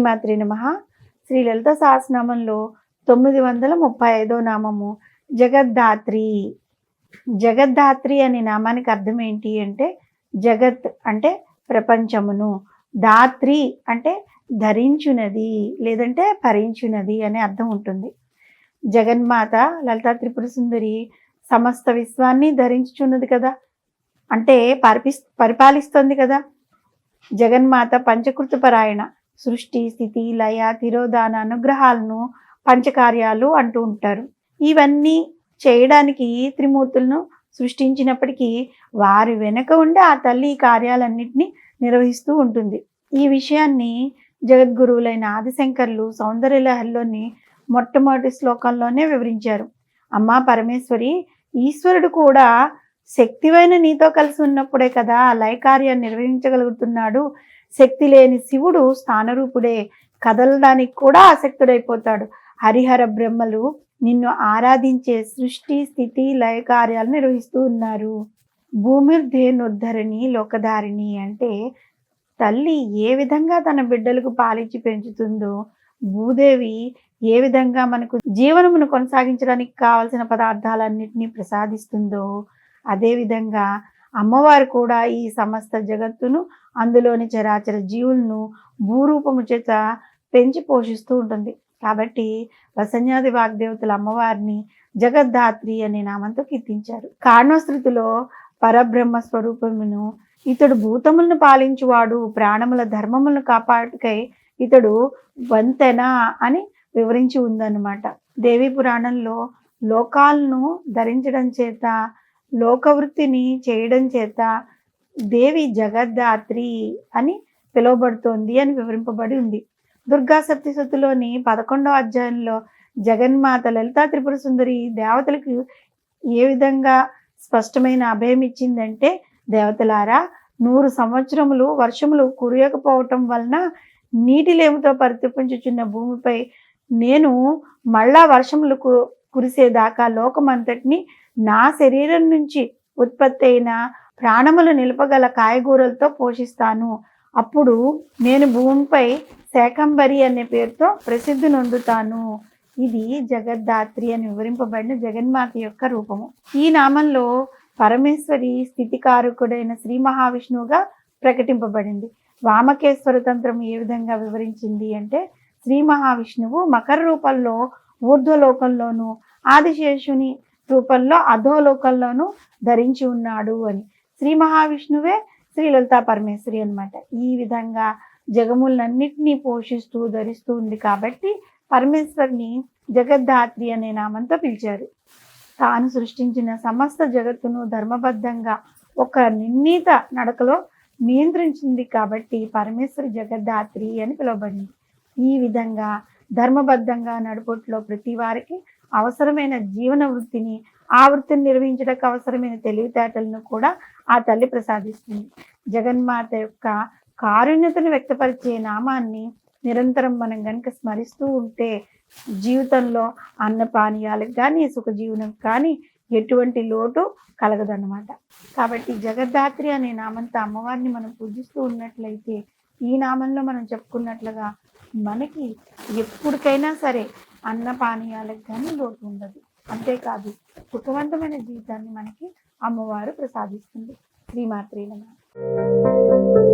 శ్రీమాత్రే నమః. శ్రీ లలిత సహస్రనామంలో 935వ నామము జగద్ధాత్రి. జగద్ధాత్రి అనే నామానికి అర్థం ఏంటి అంటే, జగత్ అంటే ప్రపంచమును, ధాత్రి అంటే ధరించునది లేదంటే భరించునది అనే అర్థం ఉంటుంది. జగన్మాత లలితా త్రిపుర సుందరి సమస్త విశ్వాన్ని ధరించుచున్నది కదా, అంటే పరిపాలిస్తుంది కదా. జగన్మాత పంచకృత పరాయణ. సృష్టి, స్థితి, లయ, తిరోధాన, అనుగ్రహాలను పంచకార్యాలు అంటూ ఉంటారు. ఇవన్నీ చేయడానికి త్రిమూర్తులను సృష్టించినప్పటికీ వారి వెనుక ఉండి ఆ తల్లి ఈ కార్యాలన్నింటినీ నిర్వహిస్తూ ఉంటుంది. ఈ విషయాన్ని జగద్గురువులైన ఆదిశంకర్లు సౌందర్యలహరిలోని మొట్టమొదటి శ్లోకంలోనే వివరించారు. అమ్మా పరమేశ్వరి, ఈశ్వరుడు కూడా శక్తివైన నీతో కలిసి ఉన్నప్పుడే కదా లయ కార్యాన్ని నిర్వహించగలుగుతున్నాడు. శక్తి లేని శివుడు స్థానరూపుడే, కదలడానికి కూడా ఆసక్తుడైపోతాడు. హరిహర బ్రహ్మలు నిన్ను ఆరాధించే సృష్టి, స్థితి, లయ కార్యాలు నిర్వహిస్తూ ఉన్నారు. భూమిర్ధేనుద్ధరణి లోకధారిణి అంటే తల్లి ఏ విధంగా తన బిడ్డలకు పాలించి పెంచుతుందో, భూదేవి ఏ విధంగా మనకు జీవనమును కొనసాగించడానికి కావలసిన పదార్థాలన్నింటినీ ప్రసాదిస్తుందో, అదేవిధంగా అమ్మవారు కూడా ఈ సమస్త జగత్తును, అందులోని చరాచర జీవులను భూరూపము చేత పెంచి పోషిస్తూ ఉంటుంది. కాబట్టి వసన్యాది వాగ్దేవతల అమ్మవారిని జగద్ధాత్రి అనే నామంతో కీర్తించారు. కారణోస్తృతిలో పరబ్రహ్మ స్వరూపమును, ఇతడు భూతములను పాలించువాడు, ప్రాణముల ధర్మములను కాపాడుకై ఇతడు వంతెన అని వివరించి ఉందన్నమాట. దేవి పురాణంలో లోకాలను ధరించడం చేత, లోకవృత్తిని చేయడం చేత దేవి జగద్ధాత్రి అని పిలువబడుతోంది అని వివరింపబడి ఉంది. దుర్గా సప్తశతిలోని 11వ అధ్యాయంలో జగన్మాత లలితా త్రిపుర సుందరి దేవతలకు ఏ విధంగా స్పష్టమైన అభయం ఇచ్చిందంటే, దేవతలారా, 100 సంవత్సరములు వర్షములు కురియకపోవటం వలన నీటి లేముతో పరితపించుచున్న భూమిపై నేను మళ్ళా వర్షములు కురిసేదాకా లోకమంతటిని నా శరీరం నుంచి ఉత్పత్తి అయిన ప్రాణములు నిలపగల కాయగూరలతో పోషిస్తాను. అప్పుడు నేను భూమిపై శాకంబరి అనే పేరుతో ప్రసిద్ధి నొందుతాను. ఇది జగద్ధాత్రి అని వివరింపబడిన జగన్మాత యొక్క రూపము. ఈ నామంలో పరమేశ్వరి స్థితికారకుడైన శ్రీ మహావిష్ణువుగా ప్రకటింపబడింది. వామకేశ్వర తంత్రం ఏ విధంగా వివరించింది అంటే, శ్రీ మహావిష్ణువు మకర రూపంలో ఊర్ధ్వలోకంలోను, ఆదిశేషుని రూపంలో అధోలోకంలోను ధరించి ఉన్నాడు అని. శ్రీ మహావిష్ణువే శ్రీ లలితా పరమేశ్వరి అనమాట. ఈ విధంగా జగములన్నిటినీ పోషిస్తూ ధరిస్తూ ఉంది కాబట్టి పరమేశ్వరిని జగద్ధాత్రి అనే నామంతో పిలిచారు. తాను సృష్టించిన సమస్త జగత్తును ధర్మబద్ధంగా ఒక నిర్ణీత నడకలో నియంత్రించింది కాబట్టి పరమేశ్వరి జగద్ధాత్రి అని పిలువబడింది. ఈ విధంగా ధర్మబద్ధంగా నడుపుట్లో ప్రతి వారికి అవసరమైన జీవన వృత్తిని, ఆ వృత్తిని నిర్వహించడానికి అవసరమైన తెలివితేటలను కూడా ఆ తల్లి ప్రసాదిస్తుంది. జగన్మాత యొక్క కారుణ్యతను వ్యక్తపరిచే నామాన్ని నిరంతరం మనం కనుక స్మరిస్తూ ఉంటే జీవితంలో అన్నపానీయాలకు కానీ, సుఖజీవనం కానీ ఎటువంటి లోటు కలగదన్నమాట. కాబట్టి జగద్ధాత్రి అనే నామంతో అమ్మవారిని మనం పూజిస్తూ ఉన్నట్లయితే, ఈ నామంలో మనం చెప్పుకున్నట్లుగా మనకి ఎప్పటికైనా సరే అన్నపానీయాలకు కానీ లోటు ఉండదు. అంతేకాదు, సుఖవంతమైన జీవితాన్ని మనకి అమ్మవారు ప్రసాదిస్తుంది. శ్రీమాత్రే నమః.